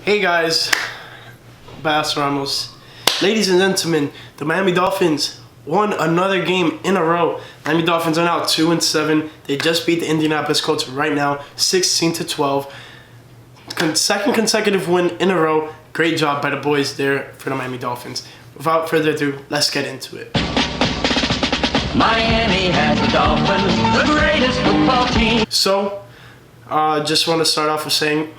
Hey guys, Bass Ramos. Ladies and gentlemen, the Miami Dolphins won another game in a row. Miami Dolphins are now 2-7. They just beat the Indianapolis Colts right now, 16-12. Second consecutive win in a row. Great job by the boys there for the Miami Dolphins. Without further ado, let's get into it. Miami has the Dolphins, the greatest football team. So, just want to start off with saying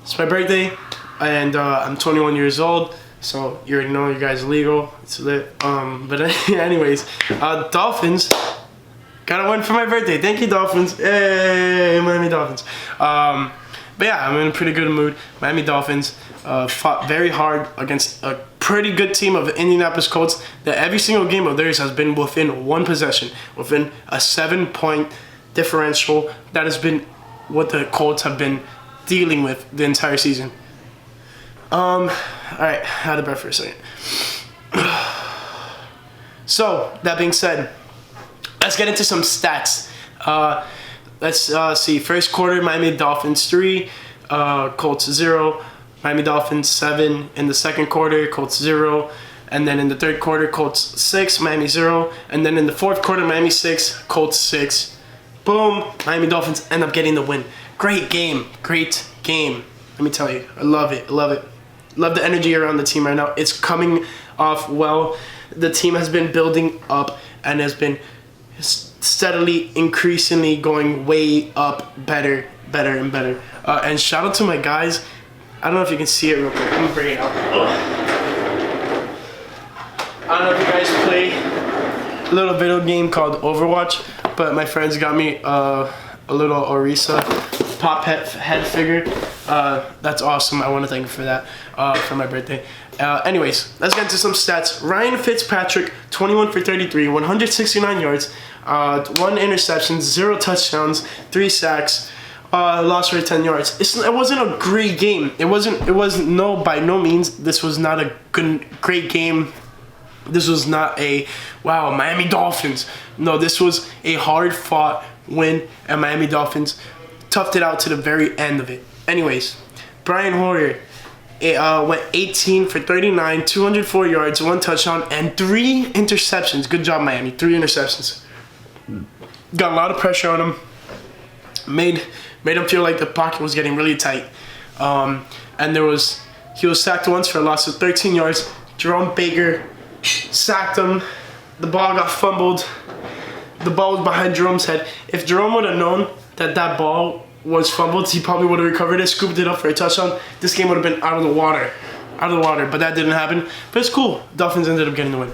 it's my birthday, and I'm 21 years old. So you already know you guys are legal. It's lit. But anyways, Dolphins got a win for my birthday. Thank you, Dolphins. Hey, Miami Dolphins. But yeah, I'm in a pretty good mood. Miami Dolphins fought very hard against a pretty good team of the Indianapolis Colts. That every single game of theirs has been within one possession, within a 7-point differential. That has been what the Colts have been dealing with the entire season. All right, out of breath for a second. So that being said, let's get into some stats. Let's see. First quarter, Miami Dolphins 3, Colts 0. Miami Dolphins 7 in the second quarter, Colts 0. And then in the third quarter, Colts 6, Miami 0. And then in the fourth quarter, Miami 6, Colts 6. Boom! Miami Dolphins end up getting the win. Great game. Great game. Let me tell you, I love it. I love it. Love the energy around the team right now. It's coming off well. The team has been building up and has been steadily, increasingly going way up, better and better. And shout out to my guys. I don't know if you can see it real quick. I'm gonna bring it out. I don't know if you guys play a little video game called Overwatch, but my friends got me a little Orisa pop head figure. That's awesome. I want to thank you for that, for my birthday. Anyways, let's get into some stats. Ryan Fitzpatrick, 21 for 33, 169 yards, 1 interception, 0 touchdowns, 3 sacks, lost for 10 yards. It wasn't a great game. It was no, by no means. This was not a great game. This was not a, wow, Miami Dolphins. No, this was a hard-fought win, and Miami Dolphins toughed it out to the very end of it. Anyways, Brian Hoyer went 18 for 39, 204 yards, 1 touchdown, and 3 interceptions. Good job, Miami. 3 interceptions. Got a lot of pressure on him. Made him feel like the pocket was getting really tight. And he was sacked once for a loss of 13 yards. Jerome Baker sacked him. The ball got fumbled. The ball was behind Jerome's head. If Jerome would have known that ball was fumbled, he probably would have recovered it, scooped it up for a touchdown. This game would have been out of the water. But that didn't happen. But it's cool. Dolphins ended up getting the win.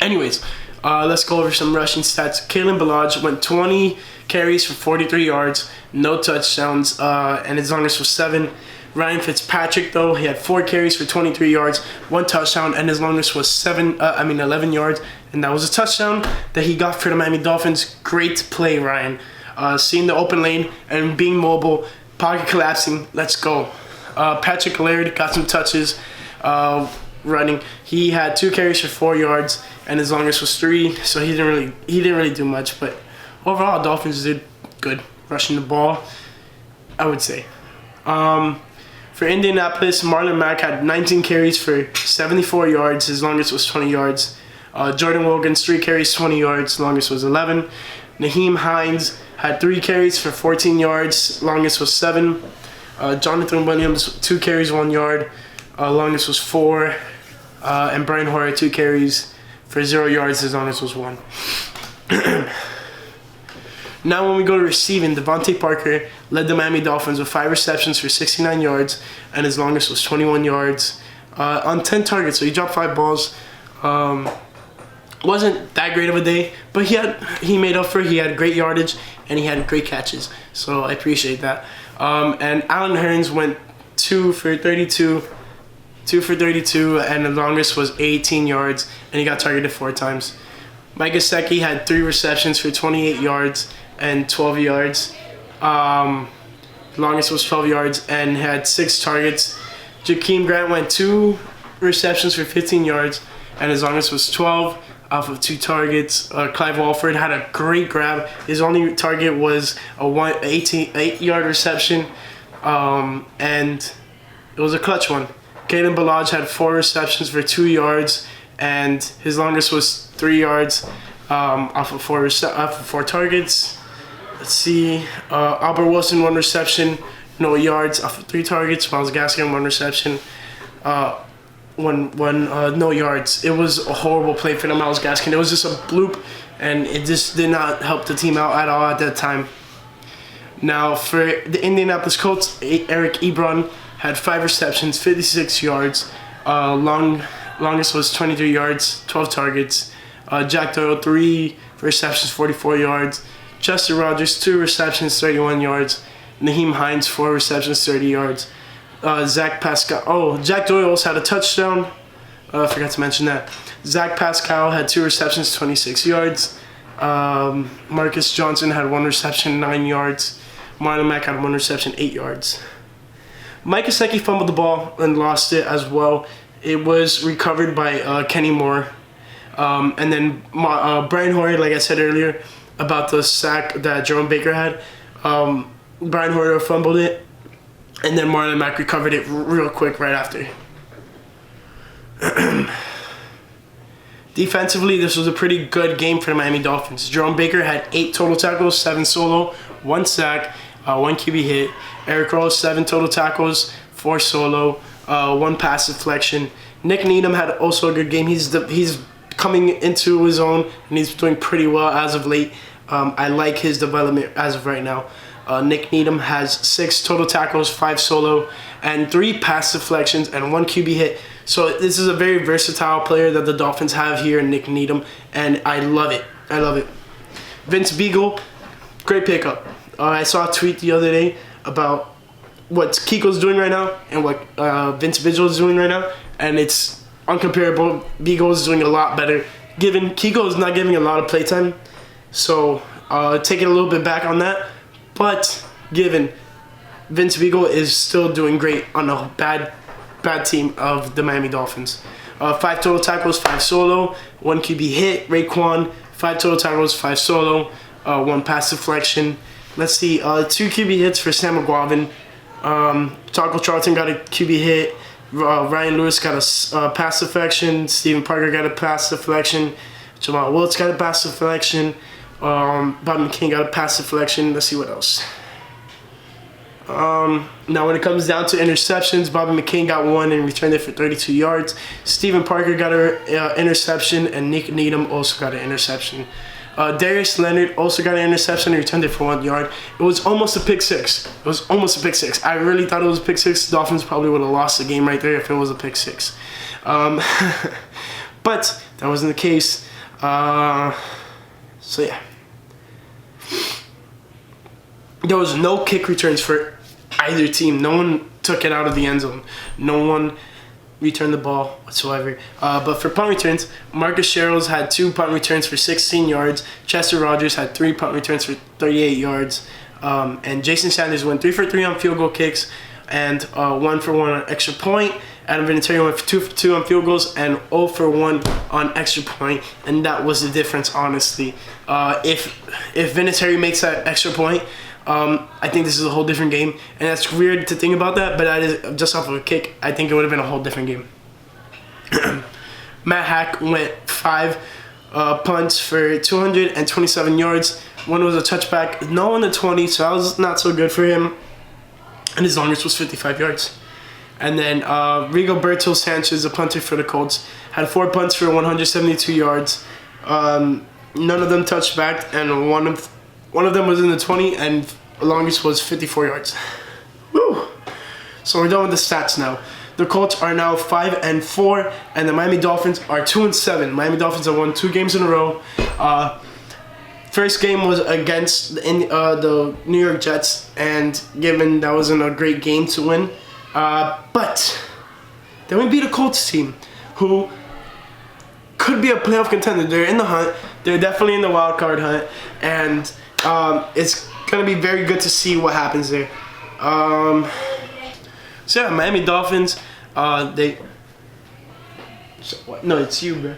Anyways, let's go over some rushing stats. Kalen Ballage went 20 carries for 43 yards, no touchdowns, and his longest was 7. Ryan Fitzpatrick, though, he had 4 carries for 23 yards, 1 touchdown, and his longest was 11 yards, and that was a touchdown that he got for the Miami Dolphins. Great play, Ryan. Seeing the open lane and being mobile, pocket collapsing, let's go. Patrick Laird got some touches running. He had 2 carries for 4 yards, and his longest was 3, so he didn't really do much, but overall, Dolphins did good rushing the ball, I would say. For Indianapolis, Marlon Mack had 19 carries for 74 yards. His longest was 20 yards. Jordan Wilkins, 3 carries, 20 yards. Longest was 11. Naheem Hines had 3 carries for 14 yards. Longest was 7. Jonathan Williams, 2 carries, 1 yard. Longest was 4. And Brian Hoyer, 2 carries for 0 yards. His longest was 1. Now when we go to receiving, Devontae Parker led the Miami Dolphins with 5 receptions for 69 yards, and his longest was 21 yards on 10 targets. So he dropped 5 balls. Wasn't that great of a day, but he made up for it. He had great yardage, and he had great catches. So I appreciate that. And Allen Hurns went 2 for 32, and the longest was 18 yards, and he got targeted 4 times. Mike Gesicki had 3 receptions for 28 yards and 12 yards. Longest was 12 yards and had 6 targets. Jakeem Grant went 2 receptions for 15 yards, and his longest was 12 off of 2 targets. Clive Walford had a great grab. His only target was a 8-yard reception, and It was a clutch one. Kalen Ballage had 4 receptions for 2 yards, and his longest was 3 yards off of 4 targets. Let's see. Albert Wilson, 1 reception, no yards off of 3 targets. Miles Gaskin, 1 reception, no yards. It was a horrible play for the Miles Gaskin. It was just a bloop, and it just did not help the team out at all at that time. Now for the Indianapolis Colts, Eric Ebron had 5 receptions, 56 yards. Longest was 23 yards, 12 targets. Jack Doyle, 3 receptions, 44 yards. Chester Rogers, 2 receptions, 31 yards. Naheem Hines, 4 receptions, 30 yards. Jack Doyle also had a touchdown. I forgot to mention that. Zach Pascal had 2 receptions, 26 yards. Marcus Johnson had 1 reception, 9 yards. Marlon Mack had 1 reception, 8 yards. Mike Gesicki fumbled the ball and lost it as well. It was recovered by Kenny Moore. And then Brian Hoyer, like I said earlier, about the sack that Jerome Baker had. Brian Hoyer fumbled it, and then Marlon Mack recovered it real quick right after. Defensively, this was a pretty good game for the Miami Dolphins. Jerome Baker had 8 total tackles, 7 solo, 1 sack, 1 QB hit. Eric Rowe, 7 total tackles, 4 solo, 1 pass deflection. Nick Needham had also a good game. He's coming into his own, and he's doing pretty well as of late. I like his development as of right now. Nick Needham has 6 total tackles, 5 solo, and 3 pass deflections, and 1 QB hit. So this is a very versatile player that the Dolphins have here in Nick Needham, and I love it. I love it. Vince Beagle, great pickup. I saw a tweet the other day about what Kiko's doing right now and what Vince Vigil is doing right now, and it's uncomparable. Beagle is doing a lot better. Kiko is not giving a lot of playtime, so taking a little bit back on that. But given Vince Beagle is still doing great on a bad team of the Miami Dolphins. 5 total tackles, 5 solo, 1 QB hit. Raekwon, 5 total tackles, 5 solo, 1 pass deflection. Let's see, 2 QB hits for Sam McGuavin. Taco Charlton got a QB hit. Ryan Lewis got a pass deflection. Steven Parker got a pass deflection. Jamal Wiltz got a pass deflection. Bob McCain got a pass deflection. Let's see what else. Now when it comes down to interceptions, Bobby McCain got 1 and returned it for 32 yards. Steven Parker got an interception, and Nick Needham also got an interception. Darius Leonard also got an interception and returned it for 1 yard. It was almost a pick 6. I really thought it was a pick 6. The Dolphins probably would have lost the game right there if it was a pick 6. But that wasn't the case. So yeah. There was no kick returns for either team. No one took it out of the end zone. No one returned the ball whatsoever. But for punt returns, Marcus Sherrills had 2 punt returns for 16 yards. Chester Rogers had 3 punt returns for 38 yards. And Jason Sanders went 3 for 3 on field goal kicks and 1 for 1 on extra point. Adam Vinatieri went 2 for 2 on field goals and 0 for 1 on extra point. And that was the difference, honestly. If Vinatieri makes that extra point, I think this is a whole different game, and that's weird to think about that, but that is just off of a kick. I think it would have been a whole different game. Matt Hack went 5 punts for 227 yards. 1 was a touchback, no on the 20, so that was not so good for him. And his longest was 55 yards. And then Rigoberto Sanchez, a punter for the Colts, had 4 punts for 172 yards. None of them touched back, and one of them was in the 20, and the longest was 54 yards. Woo! So we're done with the stats now. The Colts are now 5-4, and the Miami Dolphins are 2-7. Miami Dolphins have won 2 games in a row. First game was against the New York Jets, and given that wasn't a great game to win, but then we beat a Colts team who could be a playoff contender. They're in the hunt. They're definitely in the wild card hunt, and it's gonna be very good to see what happens there. So yeah, Miami Dolphins. No, it's you, bro.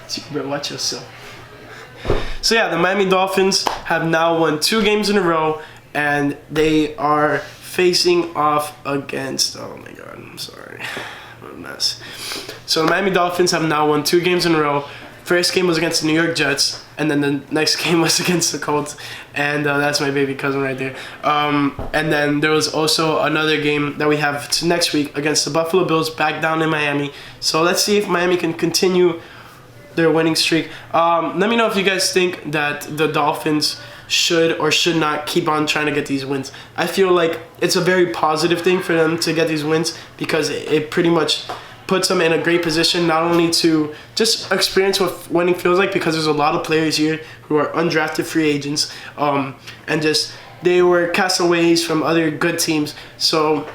It's you, bro. Watch yourself. So yeah, the Miami Dolphins have now won 2 games in a row, and they are facing off against, oh my god, I'm sorry, what a mess. So the Miami Dolphins have now won 2 games in a row. First game was against the New York Jets, and then the next game was against the Colts, and that's my baby cousin right there. And then there was also another game that we have next week against the Buffalo Bills back down in Miami. So let's see if Miami can continue their winning streak. Let me know if you guys think that the Dolphins should or should not keep on trying to get these wins. I feel like it's a very positive thing for them to get these wins because it pretty much puts them in a great position, not only to just experience what winning feels like, because there's a lot of players here who are undrafted free agents, and just they were castaways from other good teams. So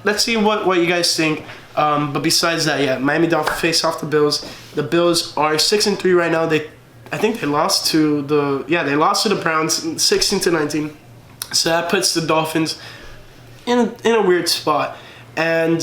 let's see what you guys think. But besides that, yeah, Miami Dolphins face off the Bills. The Bills are 6-3 right now. I think they lost to the Browns 16-19. So that puts the Dolphins in a weird spot. And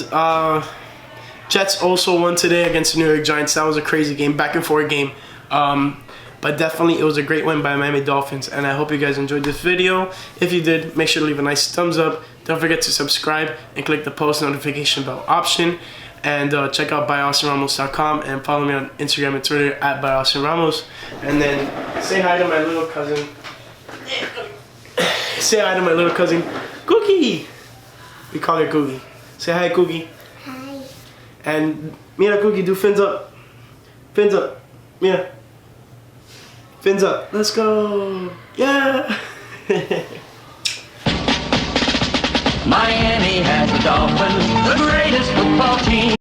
Jets also won today against the New York Giants. That was a crazy game, back and forth game. But definitely it was a great win by Miami Dolphins, and I hope you guys enjoyed this video. If you did, make sure to leave a nice thumbs up. Don't forget to subscribe and click the post notification bell option. And check out byaustinramos.com and follow me on Instagram and Twitter at byaustinramos. And then say hi to my little cousin. Say hi to my little cousin, Cookie. We call her Cookie. Say hi, Cookie. Hi. And Mira, Cookie, do fins up. Fins up. Mira. Fins up. Let's go. Yeah. Miami has the Dolphins, the greatest football team.